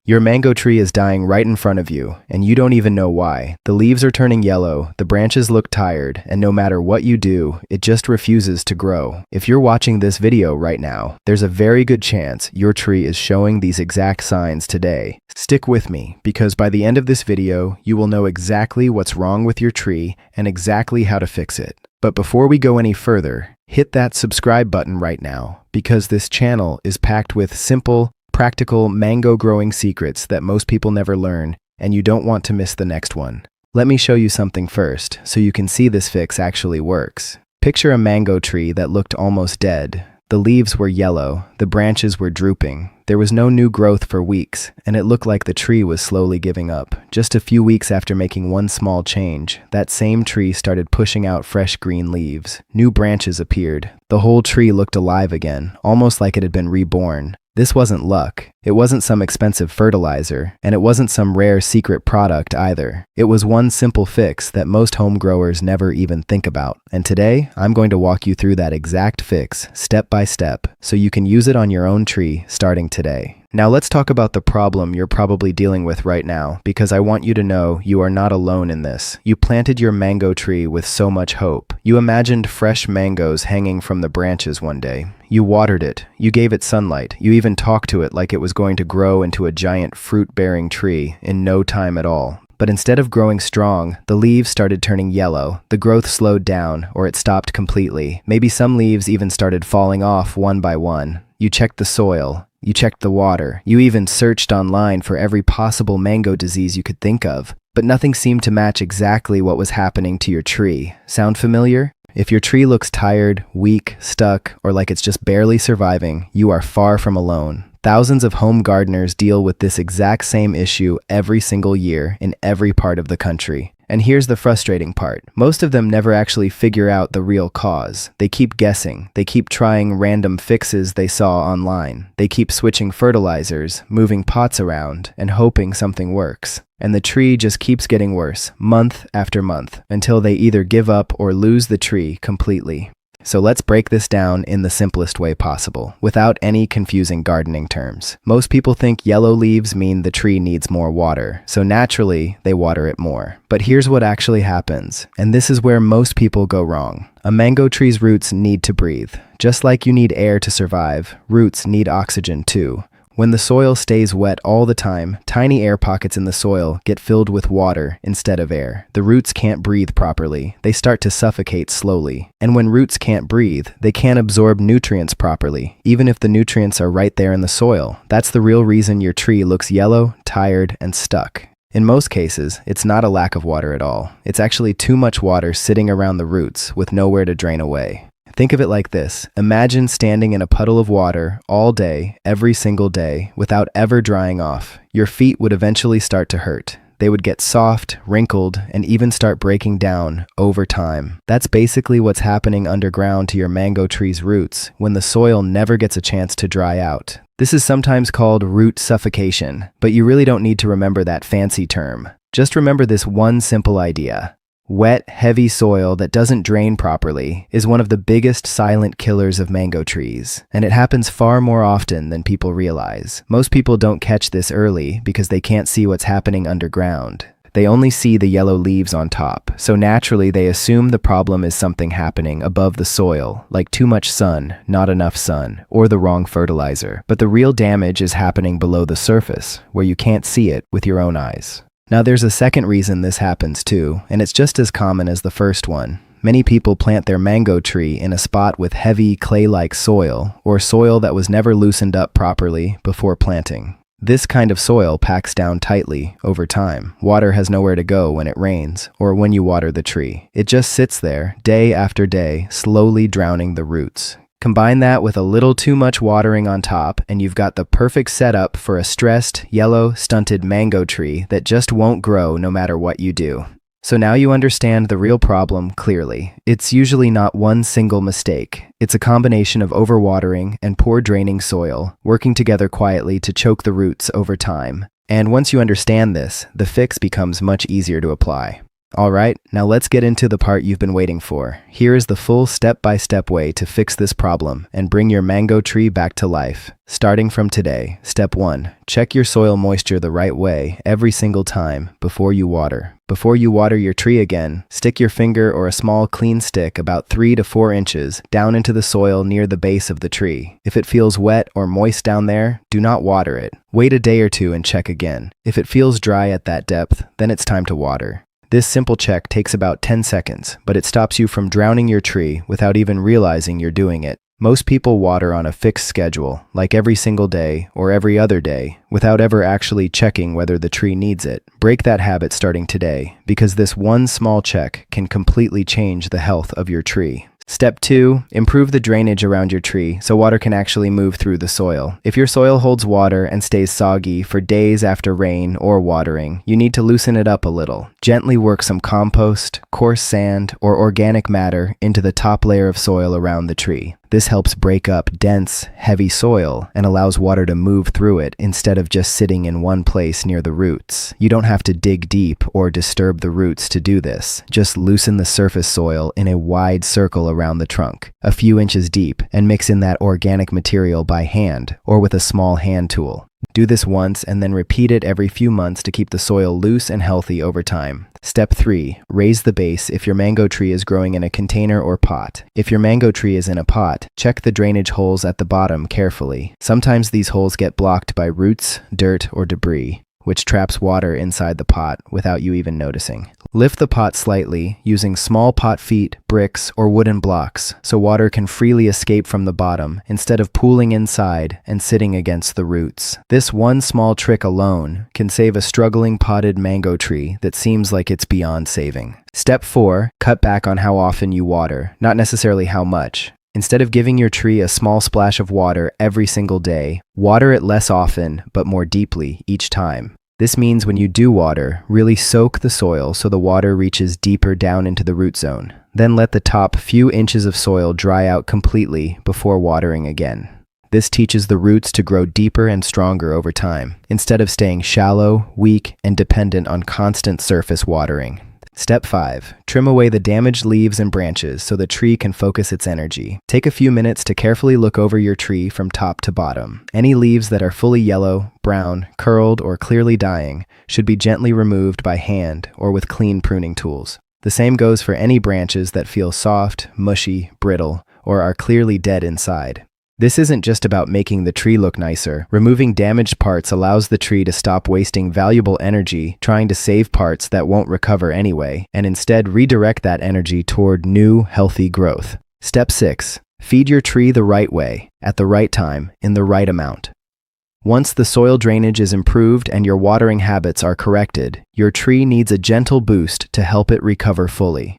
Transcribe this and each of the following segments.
Your mango tree is dying right in front of you, and you don't even know why. The leaves are turning yellow, the branches look tired, and no matter what you do, it just refuses to grow. If you're watching this video right now, there's a very good chance your tree is showing these exact signs today. Stick with me, because by the end of this video, you will know exactly what's wrong with your tree and exactly how to fix it. But before we go any further, hit that subscribe button right now, because this channel is packed with simple, practical mango growing secrets that most people never learn, and you don't want to miss the next one. Let me show you something first, so you can see this fix actually works. Picture a mango tree that looked almost dead. The leaves were yellow, the branches were drooping. There was no new growth for weeks, and it looked like the tree was slowly giving up. Just a few weeks after making one small change, that same tree started pushing out fresh green leaves. New branches appeared. The whole tree looked alive again, almost like it had been reborn. This wasn't luck. It wasn't some expensive fertilizer, and it wasn't some rare secret product either. It was one simple fix that most home growers never even think about. And today, I'm going to walk you through that exact fix, step by step, so you can use it on your own tree starting today. Now let's talk about the problem you're probably dealing with right now, because I want you to know you are not alone in this. You planted your mango tree with so much hope. You imagined fresh mangoes hanging from the branches one day. You watered it, you gave it sunlight, you even talked to it like it was going to grow into a giant fruit-bearing tree in no time at all. But instead of growing strong, the leaves started turning yellow, the growth slowed down, or it stopped completely. Maybe some leaves even started falling off one by one. You checked the soil, you checked the water, you even searched online for every possible mango disease you could think of, but nothing seemed to match exactly what was happening to your tree. Sound familiar? If your tree looks tired, weak, stuck, or like it's just barely surviving, you are far from alone. Thousands of home gardeners deal with this exact same issue every single year in every part of the country. And here's the frustrating part. Most of them never actually figure out the real cause. They keep guessing. They keep trying random fixes they saw online. They keep switching fertilizers, moving pots around, and hoping something works. And the tree just keeps getting worse, month after month, until they either give up or lose the tree completely. So let's break this down in the simplest way possible, without any confusing gardening terms. Most people think yellow leaves mean the tree needs more water, so naturally, they water it more. But here's what actually happens, and this is where most people go wrong. A mango tree's roots need to breathe. Just like you need air to survive, roots need oxygen too. When the soil stays wet all the time, tiny air pockets in the soil get filled with water instead of air. The roots can't breathe properly. They start to suffocate slowly. And when roots can't breathe, they can't absorb nutrients properly, even if the nutrients are right there in the soil. That's the real reason your tree looks yellow, tired, and stuck. In most cases, it's not a lack of water at all. It's actually too much water sitting around the roots with nowhere to drain away. Think of it like this. Imagine standing in a puddle of water all day, every single day, without ever drying off. Your feet would eventually start to hurt. They would get soft, wrinkled, and even start breaking down over time. That's basically what's happening underground to your mango tree's roots when the soil never gets a chance to dry out. This is sometimes called root suffocation, but you really don't need to remember that fancy term. Just remember this one simple idea. Wet, heavy soil that doesn't drain properly is one of the biggest silent killers of mango trees, and it happens far more often than people realize. Most people don't catch this early because they can't see what's happening underground. They only see the yellow leaves on top, so naturally they assume the problem is something happening above the soil, like too much sun, not enough sun, or the wrong fertilizer. But the real damage is happening below the surface, where you can't see it with your own eyes. Now there's a second reason this happens too, and it's just as common as the first one. Many people plant their mango tree in a spot with heavy clay-like soil, or soil that was never loosened up properly before planting. This kind of soil packs down tightly over time. Water has nowhere to go when it rains, or when you water the tree. It just sits there, day after day, slowly drowning the roots. Combine that with a little too much watering on top, and you've got the perfect setup for a stressed, yellow, stunted mango tree that just won't grow no matter what you do. So now you understand the real problem clearly. It's usually not one single mistake. It's a combination of overwatering and poor draining soil, working together quietly to choke the roots over time. And once you understand this, the fix becomes much easier to apply. Alright, now let's get into the part you've been waiting for. Here is the full step-by-step way to fix this problem and bring your mango tree back to life. Starting from today, Step 1. Check your soil moisture the right way every single time before you water. Before you water your tree again, stick your finger or a small clean stick about 3 to 4 inches down into the soil near the base of the tree. If it feels wet or moist down there, do not water it. Wait a day or two and check again. If it feels dry at that depth, then it's time to water. This simple check takes about 10 seconds, but it stops you from drowning your tree without even realizing you're doing it. Most people water on a fixed schedule, like every single day or every other day, without ever actually checking whether the tree needs it. Break that habit starting today, because this one small check can completely change the health of your tree. Step 2. Improve the drainage around your tree so water can actually move through the soil. If your soil holds water and stays soggy for days after rain or watering, you need to loosen it up a little. Gently work some compost, coarse sand, or organic matter into the top layer of soil around the tree. This helps break up dense, heavy soil and allows water to move through it instead of just sitting in one place near the roots. You don't have to dig deep or disturb the roots to do this. Just loosen the surface soil in a wide circle around the trunk, a few inches deep, and mix in that organic material by hand or with a small hand tool. Do this once and then repeat it every few months to keep the soil loose and healthy over time. Step 3. Raise the base if your mango tree is growing in a container or pot. If your mango tree is in a pot, check the drainage holes at the bottom carefully. Sometimes these holes get blocked by roots, dirt, or debris, which traps water inside the pot without you even noticing. Lift the pot slightly using small pot feet, bricks, or wooden blocks so water can freely escape from the bottom instead of pooling inside and sitting against the roots. This one small trick alone can save a struggling potted mango tree that seems like it's beyond saving. Step 4. Cut back on how often you water, not necessarily how much. Instead of giving your tree a small splash of water every single day, water it less often but more deeply each time. This means when you do water, really soak the soil so the water reaches deeper down into the root zone. Then let the top few inches of soil dry out completely before watering again. This teaches the roots to grow deeper and stronger over time, instead of staying shallow, weak, and dependent on constant surface watering. Step 5. Trim away the damaged leaves and branches so the tree can focus its energy. Take a few minutes to carefully look over your tree from top to bottom. Any leaves that are fully yellow, brown, curled, or clearly dying should be gently removed by hand or with clean pruning tools. The same goes for any branches that feel soft, mushy, brittle, or are clearly dead inside. This isn't just about making the tree look nicer. Removing damaged parts allows the tree to stop wasting valuable energy trying to save parts that won't recover anyway, and instead redirect that energy toward new, healthy growth. Step 6. Feed your tree the right way, at the right time, in the right amount. Once the soil drainage is improved and your watering habits are corrected, your tree needs a gentle boost to help it recover fully.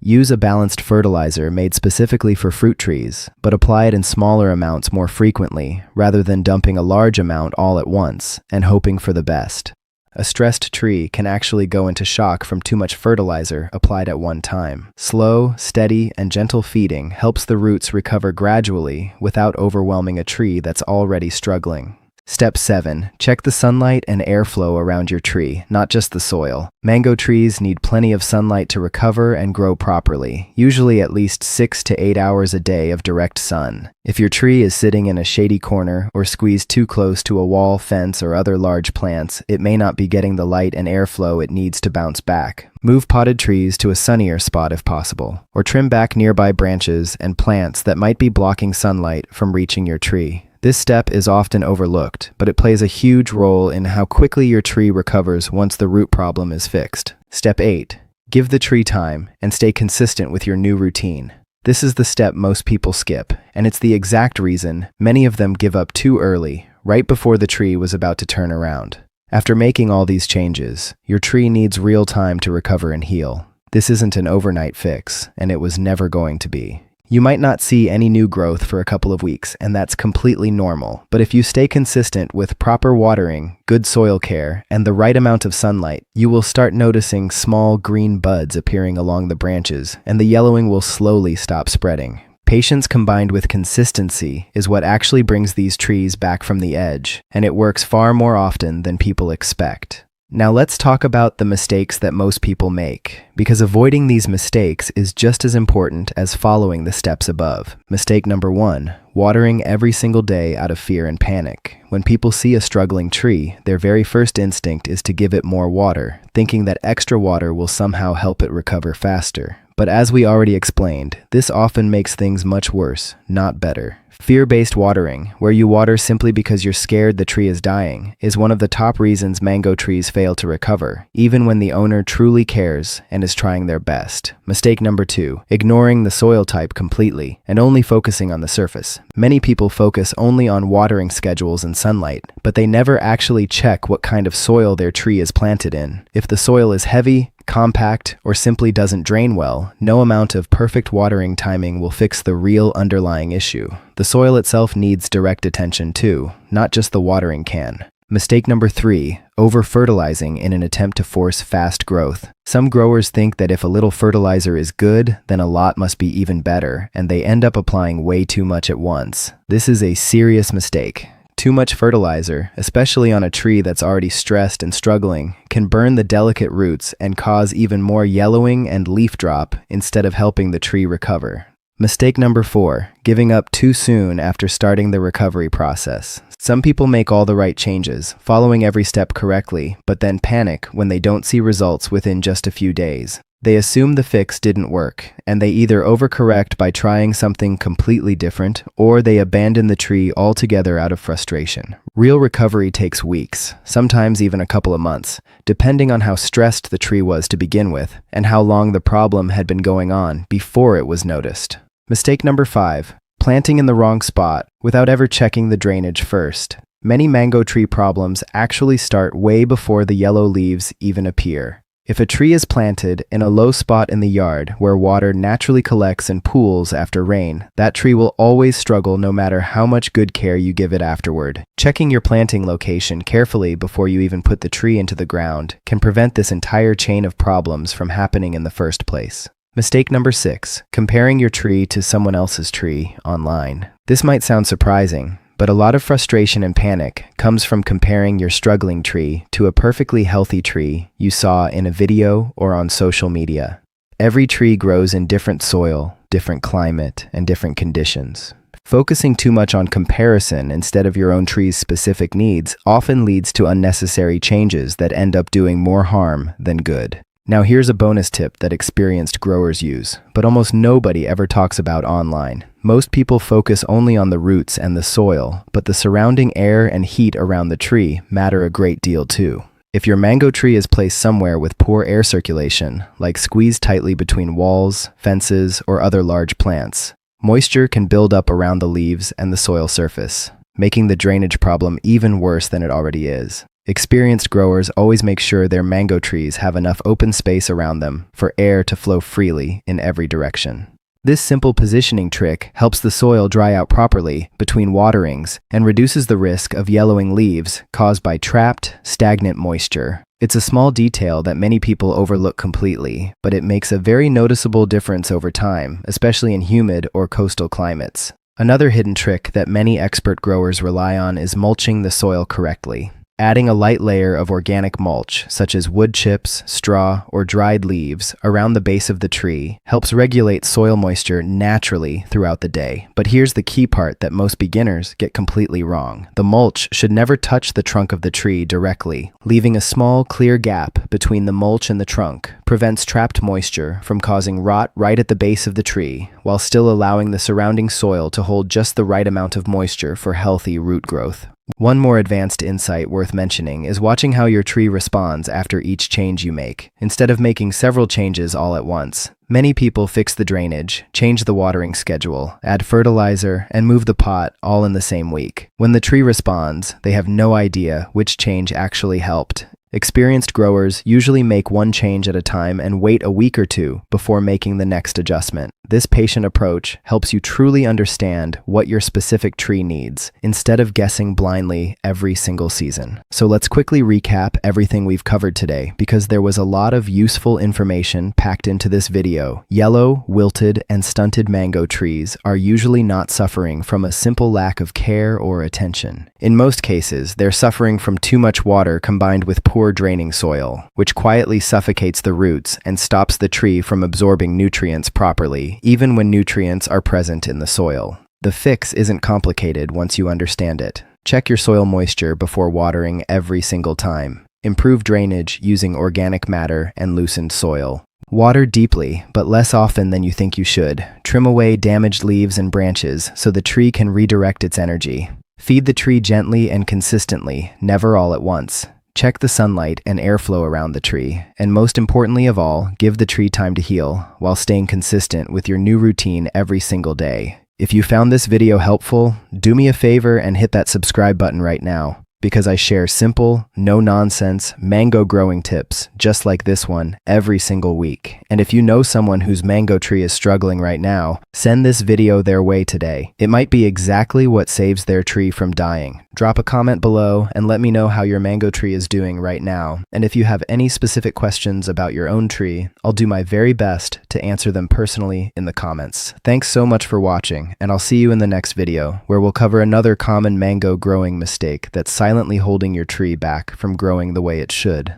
Use a balanced fertilizer made specifically for fruit trees, but apply it in smaller amounts more frequently, rather than dumping a large amount all at once and hoping for the best. A stressed tree can actually go into shock from too much fertilizer applied at one time. Slow, steady, and gentle feeding helps the roots recover gradually without overwhelming a tree that's already struggling. Step 7. Check the sunlight and airflow around your tree, not just the soil. Mango trees need plenty of sunlight to recover and grow properly, usually at least 6 to 8 hours a day of direct sun. If your tree is sitting in a shady corner or squeezed too close to a wall, fence, or other large plants, it may not be getting the light and airflow it needs to bounce back. Move potted trees to a sunnier spot if possible, or trim back nearby branches and plants that might be blocking sunlight from reaching your tree. This step is often overlooked, but it plays a huge role in how quickly your tree recovers once the root problem is fixed. Step 8. Give the tree time and stay consistent with your new routine. This is the step most people skip, and it's the exact reason many of them give up too early, right before the tree was about to turn around. After making all these changes, your tree needs real time to recover and heal. This isn't an overnight fix, and it was never going to be. You might not see any new growth for a couple of weeks, and that's completely normal. But if you stay consistent with proper watering, good soil care, and the right amount of sunlight, you will start noticing small green buds appearing along the branches, and the yellowing will slowly stop spreading. Patience combined with consistency is what actually brings these trees back from the edge, and it works far more often than people expect. Now let's talk about the mistakes that most people make, because avoiding these mistakes is just as important as following the steps above. Mistake number 1, watering every single day out of fear and panic. When people see a struggling tree, their very first instinct is to give it more water, thinking that extra water will somehow help it recover faster. But as we already explained, this often makes things much worse, not better. Fear-based watering, where you water simply because you're scared the tree is dying, is one of the top reasons mango trees fail to recover, even when the owner truly cares and is trying their best. Mistake number 2, ignoring the soil type completely and only focusing on the surface. Many people focus only on watering schedules and sunlight, but they never actually check what kind of soil their tree is planted in. If the soil is heavy, compact, or simply doesn't drain well, no amount of perfect watering timing will fix the real underlying issue. The soil itself needs direct attention too, not just the watering can. Mistake number 3, over-fertilizing in an attempt to force fast growth. Some growers think that if a little fertilizer is good, then a lot must be even better, and they end up applying way too much at once. This is a serious mistake. Too much fertilizer, especially on a tree that's already stressed and struggling, can burn the delicate roots and cause even more yellowing and leaf drop instead of helping the tree recover. Mistake number 4, giving up too soon after starting the recovery process. Some people make all the right changes, following every step correctly, but then panic when they don't see results within just a few days. They assume the fix didn't work, and they either overcorrect by trying something completely different, or they abandon the tree altogether out of frustration. Real recovery takes weeks, sometimes even a couple of months, depending on how stressed the tree was to begin with, and how long the problem had been going on before it was noticed. Mistake number 5, planting in the wrong spot without ever checking the drainage first. Many mango tree problems actually start way before the yellow leaves even appear. If a tree is planted in a low spot in the yard where water naturally collects and pools after rain, that tree will always struggle no matter how much good care you give it afterward. Checking your planting location carefully before you even put the tree into the ground can prevent this entire chain of problems from happening in the first place. Mistake number 6, comparing your tree to someone else's tree online. This might sound surprising, but a lot of frustration and panic comes from comparing your struggling tree to a perfectly healthy tree you saw in a video or on social media. Every tree grows in different soil, different climate, and different conditions. Focusing too much on comparison instead of your own tree's specific needs often leads to unnecessary changes that end up doing more harm than good. Now here's a bonus tip that experienced growers use, but almost nobody ever talks about online. Most people focus only on the roots and the soil, but the surrounding air and heat around the tree matter a great deal too. If your mango tree is placed somewhere with poor air circulation, like squeezed tightly between walls, fences, or other large plants, moisture can build up around the leaves and the soil surface, making the drainage problem even worse than it already is. Experienced growers always make sure their mango trees have enough open space around them for air to flow freely in every direction. This simple positioning trick helps the soil dry out properly between waterings and reduces the risk of yellowing leaves caused by trapped, stagnant moisture. It's a small detail that many people overlook completely, but it makes a very noticeable difference over time, especially in humid or coastal climates. Another hidden trick that many expert growers rely on is mulching the soil correctly. Adding a light layer of organic mulch, such as wood chips, straw, or dried leaves, around the base of the tree helps regulate soil moisture naturally throughout the day. But here's the key part that most beginners get completely wrong. The mulch should never touch the trunk of the tree directly. Leaving a small, clear gap between the mulch and the trunk prevents trapped moisture from causing rot right at the base of the tree, while still allowing the surrounding soil to hold just the right amount of moisture for healthy root growth. One more advanced insight worth mentioning is watching how your tree responds after each change you make. Instead of making several changes all at once, many people fix the drainage, change the watering schedule, add fertilizer, and move the pot all in the same week. When the tree responds, they have no idea which change actually helped. Experienced growers usually make one change at a time and wait a week or two before making the next adjustment. This patient approach helps you truly understand what your specific tree needs, instead of guessing blindly every single season. So let's quickly recap everything we've covered today, because there was a lot of useful information packed into this video. Yellow, wilted, and stunted mango trees are usually not suffering from a simple lack of care or attention. In most cases, they're suffering from too much water combined with poor draining soil, which quietly suffocates the roots and stops the tree from absorbing nutrients properly, even when nutrients are present in the soil. The fix isn't complicated once you understand it. Check your soil moisture before watering every single time. Improve drainage using organic matter and loosened soil. Water deeply, but less often than you think you should. Trim away damaged leaves and branches so the tree can redirect its energy. Feed the tree gently and consistently, never all at once. Check the sunlight and airflow around the tree, and most importantly of all, give the tree time to heal while staying consistent with your new routine every single day. If you found this video helpful, do me a favor and hit that subscribe button right now, because I share simple, no-nonsense, mango growing tips just like this one every single week. And if you know someone whose mango tree is struggling right now, send this video their way today. It might be exactly what saves their tree from dying. Drop a comment below and let me know how your mango tree is doing right now. And if you have any specific questions about your own tree, I'll do my very best to answer them personally in the comments. Thanks so much for watching, and I'll see you in the next video, where we'll cover another common mango growing mistake that's silently holding your tree back from growing the way it should.